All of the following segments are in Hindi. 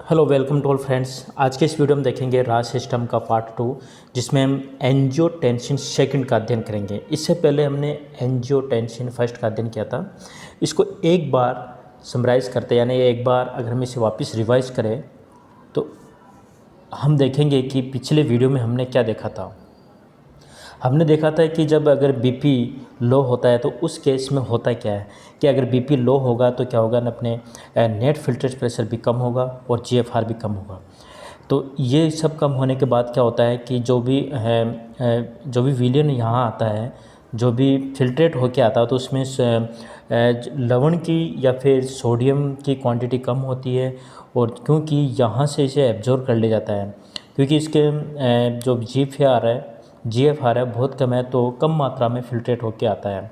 Hello welcome to all friends. आज के इस वीडियो में देखेंगे राज सिस्टम का पार्ट 2, जिसमें हम एंजियोटेंसिन सेकंड का अध्ययन करेंगे। इससे पहले हमने एंजियोटेंसिन फर्स्ट का अध्ययन किया था। इसको एक बार समराइज करते, यानी एक बार अगर हम इसे वापस रिवाइज करें तो हम देखेंगे कि पिछले वीडियो में हमने क्या देखा था। हमने देखा था कि जब अगर बीपी लो होता है तो उस केस में होता क्या है कि अगर बीपी लो होगा तो क्या होगा ना, अपने नेट फिल्ट्रेज प्रेशर भी कम होगा और जीएफआर भी कम होगा। तो ये सब कम होने के बाद क्या होता है कि जो भी विलियन यहाँ आता है, जो भी फिल्ट्रेट होके आता है, तो उसमें लवण की या फिर सोडियम की क्वांटिटी कम होती है। और क्योंकि यहाँ से इसे एब्जॉर्ब कर लिया जाता है, क्योंकि इसके जो जीएफआर है बहुत कम है, तो कम मात्रा में फिल्ट्रेट होके आता है।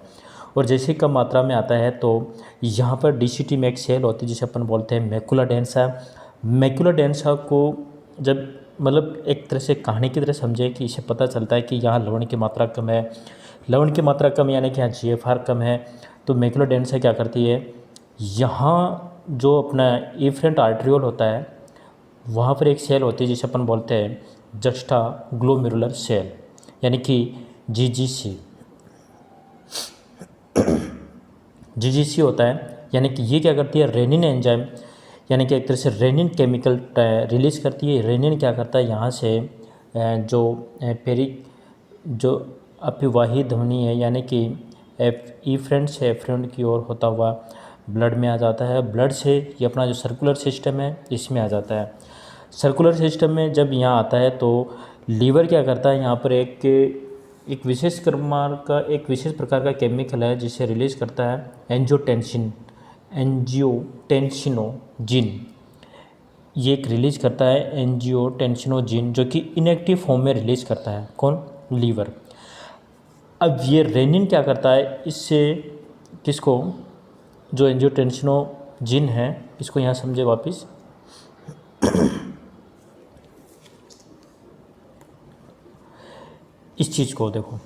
और जैसे ही कम मात्रा में आता है तो यहाँ पर डीसीटी में एक सेल होती है जिसे अपन बोलते हैं मैकुला डेंसा। मैकुला डेंसा को जब मतलब एक तरह से कहानी की तरह समझे कि इसे पता चलता है कि यहाँ लवण की मात्रा कम है, लवण की मात्रा कम यानी कि यहाँ जीएफआर कम है। तो मैकुला डेंसा क्या करती है, यहाँ जो अपना इफरेंट आर्ट्रियोल होता है वहाँ पर एक सेल होती है जिसे अपन बोलते हैं जस्टा ग्लोमेरुलर सेल, यानी कि जीजीसी होता है। यानी कि ये क्या करती है, रेनिन एंजाइम यानी कि एक तरह से रेनिन केमिकल रिलीज़ करती है। रेनिन क्या करता है, यहाँ से जो अपिवाही ध्वनि है यानी कि इफरेंट से एफरेंट की ओर होता हुआ ब्लड में आ जाता है। ब्लड से ये अपना जो सर्कुलर सिस्टम है इसमें आ जाता है। सर्कुलर सिस्टम में जब यहाँ आता है तो लीवर क्या करता है, यहाँ पर एक विशेष प्रकार का केमिकल है जिसे रिलीज़ करता है एंजियोटेंसिनोजिन। ये एक रिलीज़ करता है एंजियोटेंसिनोजिन, जो कि इनएक्टिव फॉर्म में रिलीज़ करता है कौन, लीवर। अब ये रेनिन क्या करता है, इससे किसको, जो एंजियोटेंसिनोजिन है, इसको यहाँ समझे वापस। इस चीज़ को देखो,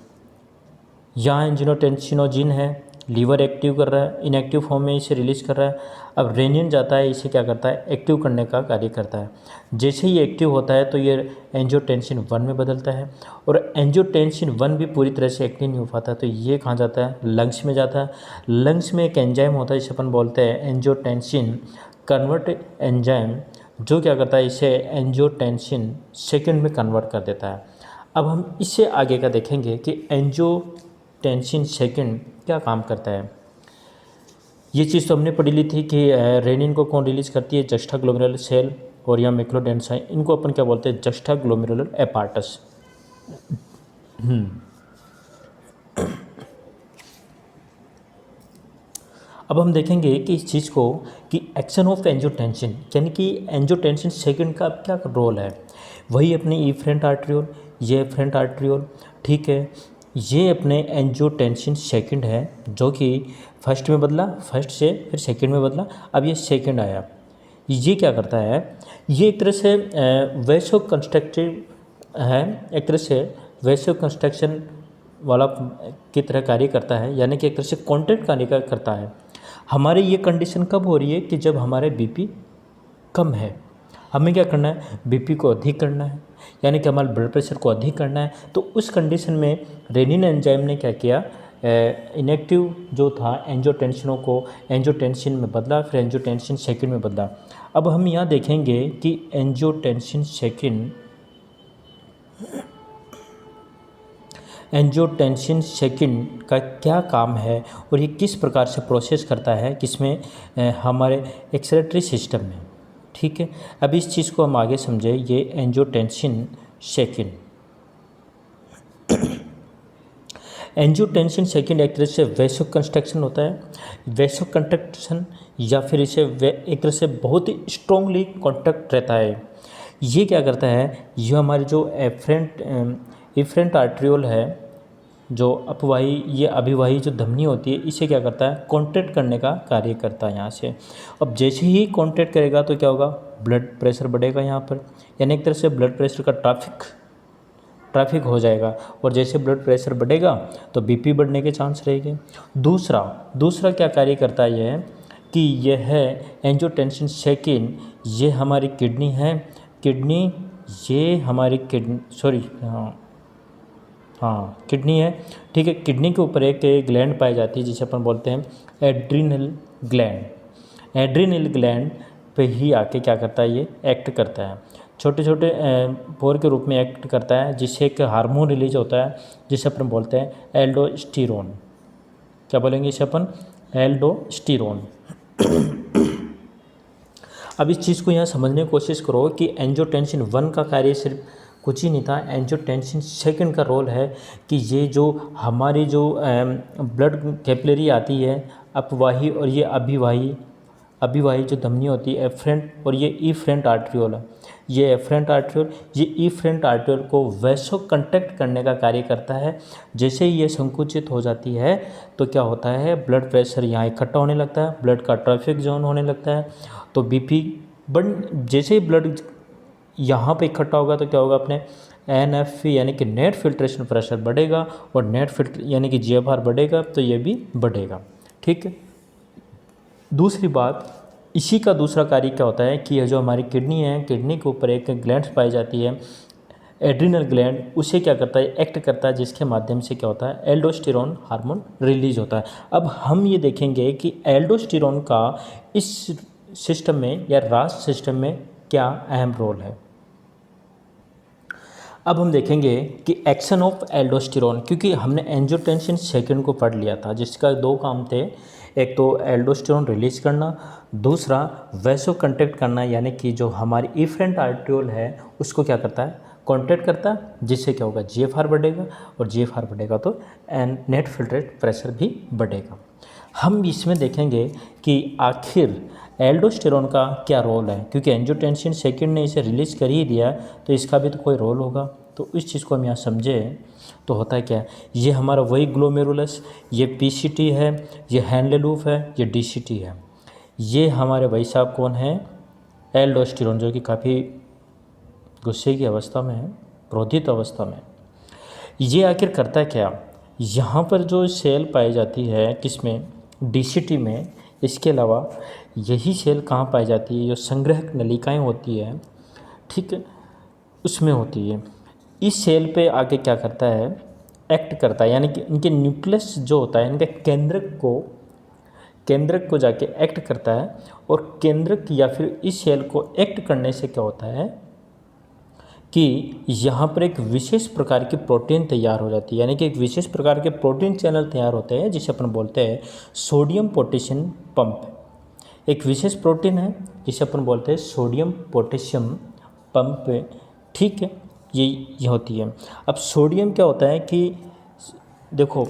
यहाँ एंजियोटेंसिनोजिन है, लीवर एक्टिव कर रहा है, इनएक्टिव फॉर्म में इसे रिलीज़ कर रहा है। अब रेनिन जाता है, इसे क्या करता है, एक्टिव करने का कार्य करता है। जैसे ही एक्टिव होता है तो ये एंजियोटेंसिन 1 में बदलता है, और एंजियोटेंसिन 1 भी पूरी तरह से एक्टिव नहीं हो पाता, तो ये कहाँ जाता है, लंग्स में जाता है। लंग्स में एक एंजाइम होता है जिसे अपन बोलते हैं एंजियोटेंसिन कन्वर्ट एंजाइम, जो क्या करता है, इसे एंजियोटेंसिन सेकंड में कन्वर्ट कर देता है। अब हम इससे आगे का देखेंगे कि एंजियोटेंसिन सेकंड क्या काम करता है। ये चीज़ तो हमने पढ़ी ली थी कि रेनिन को कौन रिलीज़ करती है, जस्टा ग्लोमेरुलर सेल, और यहाँ मैकुला डेंसा, इनको अपन क्या बोलते हैं, जस्टा ग्लोमेरुलर एपार्टस। अब हम देखेंगे कि इस चीज़ को कि एक्शन ऑफ एंजियोटेंसिन, यानी कि एंजियोटेंसिन सेकंड का क्या रोल है। वही अपने इफरेंट आर्ट्रियोल, ये एफरेंट आर्ट्रियोल, ठीक है, ये अपने एंजियोटेंसिन सेकंड है, जो कि फर्स्ट में बदला, फर्स्ट से फिर सेकंड में बदला, अब ये सेकंड आया। ये क्या करता है, ये एक तरह से वैसो कंस्ट्रक्टिव है, एक तरह से वैसो कंस्ट्रक्शन वाला की तरह कार्य करता है, यानी कि एक तरह से कॉन्टैक्ट कार्य करता है। हमारी ये कंडीशन कब हो रही है कि जब हमारे बीपी कम है, हमें क्या करना है, बीपी को अधिक करना है, यानी कि हमारे ब्लड प्रेशर को अधिक करना है। तो उस कंडीशन में रेनिन एंजाइम ने क्या किया, इनएक्टिव जो था एंजियोटेंसिनों को एंजियोटेंसिन में बदला, फिर एंजियोटेंसिन सेकंड में बदला। अब हम यहाँ देखेंगे कि एंजियोटेंसिन सेकंड का क्या काम है और ये किस प्रकार से प्रोसेस करता है, किसमें, हमारे एक्सक्रीटरी सिस्टम में। ठीक है, अब इस चीज़ को हम आगे समझे। ये एंजियोटेंसिन सेकंड एक तरह से वैसो कंस्ट्रक्शन होता है, वैसो कंस्ट्रक्शन, या फिर इसे एक तरह से बहुत ही स्ट्रॉन्गली कॉन्टैक्ट रहता है। ये क्या करता है, ये हमारी जो इफरेंट आर्ट्रियोल है, जो अपवाही, ये अभिवाही जो धमनी होती है, इसे क्या करता है, कॉन्ट्रैक्ट करने का कार्य करता है यहाँ से। अब जैसे ही कॉन्ट्रैक्ट करेगा तो क्या होगा, ब्लड प्रेशर बढ़ेगा यहाँ पर, यानी एक तरह से ब्लड प्रेशर का ट्रैफिक हो जाएगा, और जैसे ब्लड प्रेशर बढ़ेगा तो बीपी बढ़ने के चांस रहेंगे। दूसरा क्या कार्य करता है, ये कि यह है एंजियोटेंसिन सेकेंड, ये हमारी किडनी है, किडनी ये हमारी किडनी किडनी है। ठीक है, किडनी के ऊपर एक ग्लैंड पाई जाती है जिसे अपन बोलते हैं एड्रिनल ग्लैंड। एड्रिनल ग्लैंड पे ही आके क्या करता है, ये एक्ट करता है, छोटे छोटे पोर के रूप में एक्ट करता है, जिससे एक हार्मोन रिलीज होता है जिसे अपन बोलते हैं एल्डोस्टेरोन। क्या बोलेंगे इसे अपन, एल्डोस्टेरोन। अब इस चीज़ को यहाँ समझने की कोशिश करो कि एंजियोटेंसिन 1 का कार्य सिर्फ कुछ ही नहीं था, एंजियोटेंसिन सेकेंड का रोल है कि ये जो हमारी जो ब्लड कैपिलरी आती है अपवाही और ये अभिवाही जो धमनी होती है एफरेंट, और ये इफरेंट आर्ट्रियोल है, ये एफरेंट आर्ट्रियोल, ये इफरेंट आर्ट्रियोल को वैसो कंट्रैक्ट करने का कार्य करता है। जैसे ही ये संकुचित हो जाती है तो क्या होता है, ब्लड प्रेशर यहाँ इकट्ठा होने लगता है, ब्लड का ट्रैफिक जोन होने लगता है, तो बीपी जैसे ही ब्लड यहाँ पे इकट्ठा होगा तो क्या होगा, अपने NF यानी कि नेट फिल्ट्रेशन प्रेशर बढ़ेगा, और नेट फिल्टर यानी कि GFR बढ़ेगा तो ये भी बढ़ेगा। ठीक है, दूसरी बात, इसी का दूसरा कार्य क्या होता है कि यह जो हमारी किडनी है, किडनी के ऊपर एक ग्लैंड पाई जाती है एड्रिनल ग्लैंड, उसे क्या करता है, एक्ट करता है, जिसके माध्यम से क्या होता है, एल्डोस्टेरोन हार्मोन रिलीज होता है। अब हम ये देखेंगे कि एल्डोस्टेरोन का इस सिस्टम में या रास सिस्टम में क्या अहम रोल है। अब हम देखेंगे कि एक्शन ऑफ एल्डोस्टेरोन, क्योंकि हमने एंजियोटेंसिन सेकेंड को पढ़ लिया था जिसका 2 काम थे, एक तो एल्डोस्टेरोन रिलीज करना, दूसरा वैसो कंट्रैक्ट करना, यानी कि जो हमारी इफरेंट आर्ट्रियोल है उसको क्या करता है, कॉन्ट्रैक्ट करता है, जिससे क्या होगा, GFR बढ़ेगा, और GFR बढ़ेगा तो नेट फिल्ट्रेट प्रेशर भी बढ़ेगा। हम इसमें देखेंगे कि आखिर एल्डोस्टेरोन का क्या रोल है, क्योंकि एंजियोटेंसिन सेकेंड ने इसे रिलीज़ कर ही दिया तो इसका भी तो कोई रोल होगा। तो इस चीज़ को हम यहाँ समझें तो होता है क्या, ये हमारा वही ग्लोमेरुलस, ये PCT है, ये हैंडले लूप है, ये DCT है, ये हमारे भाई साहब कौन है, एल्डोस्टेरोन, जो कि काफ़ी गुस्से की अवस्था में है, क्रोधित अवस्था में। ये आखिर करता क्या, यहाँ पर जो सेल पाई जाती है किसमें, DCT में, इसके अलावा यही सेल कहाँ पाई जाती है, जो संग्रहक नलिकाएं होती है, ठीक है, उसमें होती है। इस सेल पे आके क्या करता है, एक्ट करता है, यानी कि इनके न्यूक्लियस जो होता है, इनके केंद्रक को जाके एक्ट करता है, और केंद्रक या फिर इस सेल को एक्ट करने से क्या होता है कि यहाँ पर एक विशेष प्रकार की प्रोटीन तैयार हो जाती है, यानी कि एक विशेष प्रकार के प्रोटीन चैनल तैयार होते हैं जिसे अपन बोलते हैं सोडियम पोटेशियम पंप। एक विशेष प्रोटीन है जिसे अपन बोलते हैं सोडियम पोटेशियम पंप। ठीक है, ये होती है। अब सोडियम क्या होता है कि देखो,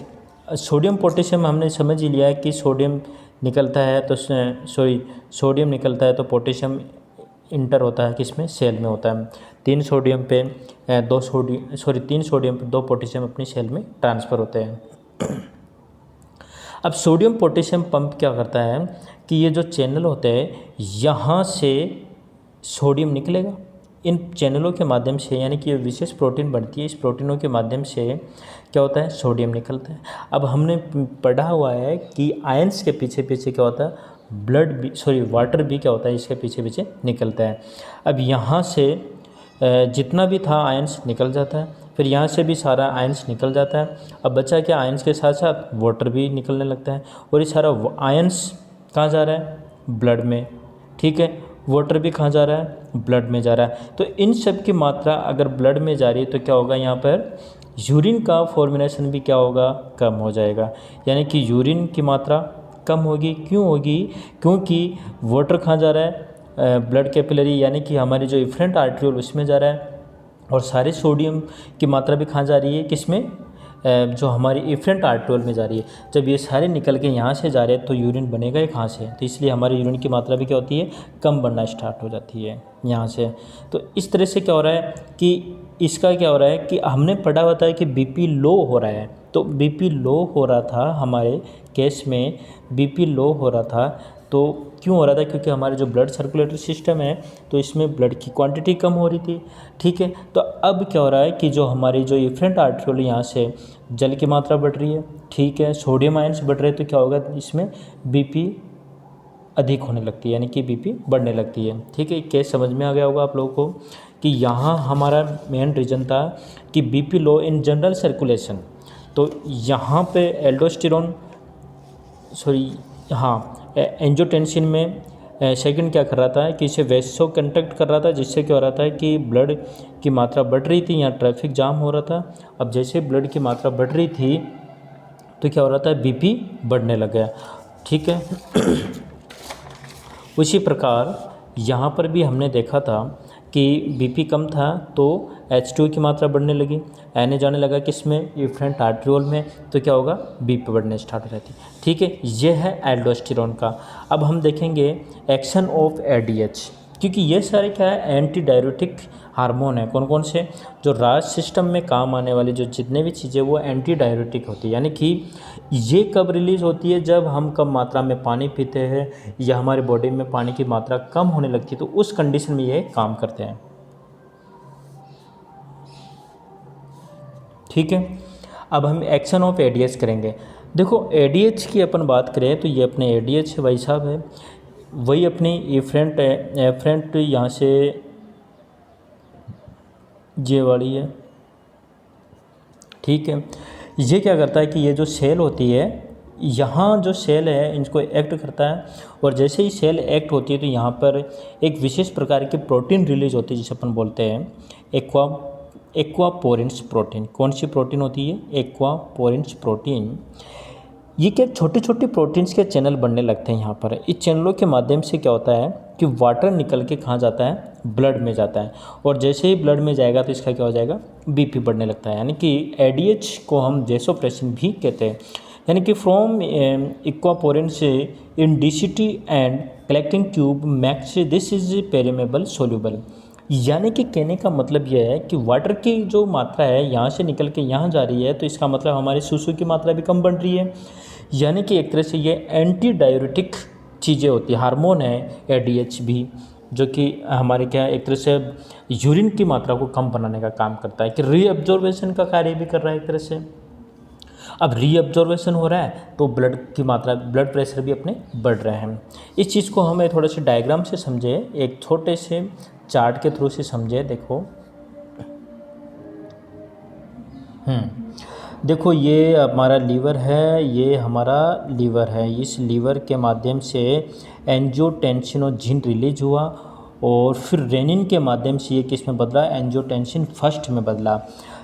सोडियम पोटेशियम हमने समझ ही लिया है कि सोडियम निकलता है तो सोडियम निकलता है तो पोटेशियम इंटर होता है, किसमें, सेल में होता है। 3 सोडियम पे 2 पोटेशियम अपनी सेल में ट्रांसफ़र होते हैं। अब सोडियम पोटेशियम पंप क्या करता है कि ये जो चैनल होते हैं, यहाँ से सोडियम निकलेगा, इन चैनलों के माध्यम से, यानी कि ये विशेष प्रोटीन बनती है, इस प्रोटीनों के माध्यम से क्या होता है, सोडियम निकलता है। अब हमने पढ़ा हुआ है कि आयंस के पीछे पीछे क्या होता है, वाटर भी क्या होता है, इसके पीछे पीछे निकलता है। अब यहाँ से जितना भी था आयंस निकल जाता है, फिर यहाँ से भी सारा आयंस निकल जाता है। अब बचा क्या, आयंस के साथ साथ वाटर भी निकलने लगता है, और ये सारा आयंस कहाँ जा रहा है, ब्लड में। ठीक है, वाटर भी कहाँ जा रहा है, ब्लड में जा रहा है। तो इन सब की मात्रा अगर ब्लड में जा रही है तो क्या होगा, यहाँ पर यूरिन का फॉर्मेशन भी क्या होगा, कम हो जाएगा, यानी कि यूरिन की मात्रा कम होगी। क्यों होगी, क्योंकि वाटर कहाँ जा रहा है, ब्लड कैपिलरी यानी कि हमारी जो इफरेंट आर्ट्रियोल उसमें जा रहा है, और सारे सोडियम की मात्रा भी कहाँ जा रही है, किसमें, जो हमारी इफरेंट आर्ट्रियोल में जा रही है। जब ये सारे निकल के यहाँ से जा रहे हैं तो यूरिन बनेगा ही कहाँ से, तो इसलिए हमारी यूरिन की मात्रा भी क्या होती है, कम बनना स्टार्ट हो जाती है यहाँ से। तो इस तरह से क्या हो रहा है कि इसका क्या हो रहा है कि हमने पढ़ा हुआ था कि BP लो हो रहा है, तो BP लो हो रहा था, हमारे केस में BP लो हो रहा था। तो क्यों हो रहा था, क्योंकि हमारे जो ब्लड सर्कुलेटरी सिस्टम है तो इसमें ब्लड की क्वांटिटी कम हो रही थी। ठीक है, तो अब क्या हो रहा है कि जो हमारी जो इफरेंट आर्ट्रियोल यहाँ से जल की मात्रा बढ़ रही है, ठीक है, सोडियम आयंस बढ़ रहे हैं, तो क्या होगा, इसमें BP अधिक होने लगती है, यानी कि बीपी बढ़ने लगती है। ठीक है, केस समझ में आ गया होगा आप लोगों को कि यहाँ हमारा मेन रीज़न था कि BP low in general circulation. तो यहाँ पे एल्डोस्टेरोन एंजियोटेंसिन में सेकंड क्या कर रहा था कि इसे वैसो कंट्रैक्ट कर रहा था, जिससे क्या हो रहा था कि ब्लड की मात्रा बढ़ रही थी, यहाँ ट्रैफिक जाम हो रहा था। अब जैसे ब्लड की मात्रा बढ़ रही थी तो क्या हो रहा था, बीपी बढ़ने लग गया। ठीक है उसी प्रकार यहाँ पर भी हमने देखा था कि बीपी कम था तो H2 की मात्रा बढ़ने लगी, Na जाने लगा किसमें, इफ्रेंट आर्ट्रियोल में, तो क्या होगा, बीपी बढ़ने स्टार्ट हो जाती। ठीक है, ये है एल्डोस्टेरोन का। अब हम देखेंगे एक्शन ऑफ ADH, क्योंकि ये सारे क्या है, एंटी डायरेटिक हार्मोन है। कौन कौन से, जो राज सिस्टम में काम आने वाली जो जितने भी चीज़ें वो एंटी डायरेटिक होती है, यानी कि ये कब रिलीज़ होती है, जब हम कम मात्रा में पानी पीते हैं या हमारी बॉडी में पानी की मात्रा कम होने लगती है, तो उस कंडीशन में ये काम करते हैं। ठीक है, अब हम एक्शन ऑफ ADH करेंगे। देखो ADH की अपन बात करें तो ये अपने ADH भाई साहब है, वही अपनी एफरेंट यहाँ से ये वाली है। ठीक है, ये क्या करता है कि ये जो सेल होती है, यहाँ जो सेल है इनको एक्ट करता है, और जैसे ही सेल एक्ट होती है तो यहाँ पर एक विशेष प्रकार की प्रोटीन रिलीज होती है, जिसे अपन बोलते हैं एक्वापोरिन्स प्रोटीन। कौन सी प्रोटीन होती है, एक्वापोरिन्स प्रोटीन। ये क्या छोटे छोटे प्रोटीन्स के चैनल बनने लगते हैं यहाँ पर। इस चैनलों के माध्यम से क्या होता है कि वाटर निकल के कहाँ जाता है, ब्लड में जाता है, और जैसे ही ब्लड में जाएगा तो इसका क्या हो जाएगा, बीपी बढ़ने लगता है। यानी कि ADH को हम वैसोप्रेसिन भी कहते हैं, यानी कि from aquaporins in density and collecting tube max this is permeable soluble. यानी कि कहने का मतलब यह है कि वाटर की जो मात्रा है यहाँ से निकल के यहाँ जा रही है, तो इसका मतलब हमारे सुसु की मात्रा भी कम बढ़ रही है। यानी कि एक तरह से ये एंटी डायरेटिक चीज़ें होती है, हार्मोन है ADH भी, जो कि हमारे क्या एक तरह से यूरिन की मात्रा को कम बनाने का काम करता है, कि रीअब्जॉर्वेशन का कार्य भी कर रहा है एक तरह से। अब रीअब्जॉर्वेशन हो रहा है तो ब्लड की मात्रा, ब्लड प्रेशर भी अपने बढ़ रहे हैं। इस चीज़ को हमें थोड़े से डायग्राम से समझे, एक छोटे से चार्ट के थ्रू से समझे। देखो ये हमारा लीवर है, ये हमारा लीवर है। इस लीवर के माध्यम से एंजियोटेंसिनोजिन रिलीज हुआ, और फिर रेनिन के माध्यम से ये किस में बदला, एंजियोटेंसिन फर्स्ट में बदला।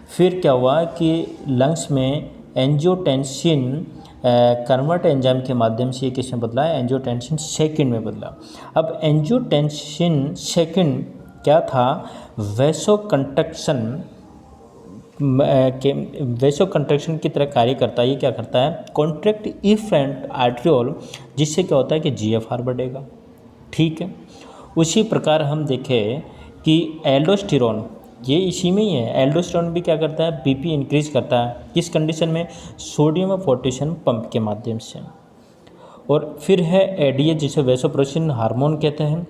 फिर क्या हुआ कि लंग्स में एंजियोटेंसिन कन्वर्ट एंजाइम के माध्यम से ये किस में बदला, एंजियोटेंसिन सेकंड में बदला। अब एंजियोटेंसिन सेकंड क्या था, वैसोकंट्रैक्शन की तरह कार्य करता है। ये क्या करता है, कॉन्ट्रैक्ट इफ्रेंट आर्ट्रियोल, जिससे क्या होता है कि GFR बढ़ेगा। ठीक है, उसी प्रकार हम देखें कि एल्डोस्टेरोन, ये इसी में ही है। एल्डोस्टेरोन भी क्या करता है, बीपी इंक्रीज करता है। किस कंडीशन में, सोडियम और पोटेशियम पंप के माध्यम से। और फिर है ADH, जिसे वैसोप्रेसिन हार्मोन कहते हैं।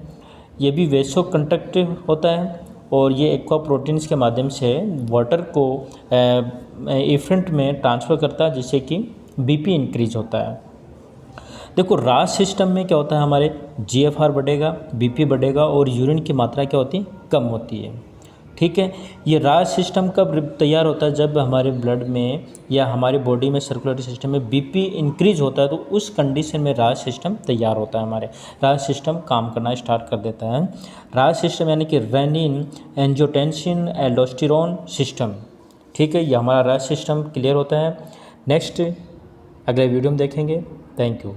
ये भी वैसोकंट्रैक्ट होता है, और ये एक्वा प्रोटीन्स के माध्यम से वाटर को इफ्रेंट में ट्रांसफ़र करता है, जिससे कि बीपी इंक्रीज होता है। देखो राज सिस्टम में क्या होता है, हमारे GFR बढ़ेगा, बीपी बढ़ेगा, और यूरिन की मात्रा क्या होती है, कम होती है। ठीक है, ये राज सिस्टम कब तैयार होता है, जब हमारे ब्लड में या हमारी बॉडी में सर्कुलेटरी सिस्टम में बीपी इंक्रीज होता है, तो उस कंडीशन में राज सिस्टम तैयार होता है। हमारे राज सिस्टम काम करना स्टार्ट कर देता है। राज सिस्टम यानी कि रेनिन, एंजियोटेंसिन, एल्डोस्टेरोन सिस्टम। ठीक है, ये हमारा राज सिस्टम क्लियर होता है। नेक्स्ट अगले वीडियो में देखेंगे। Thank you.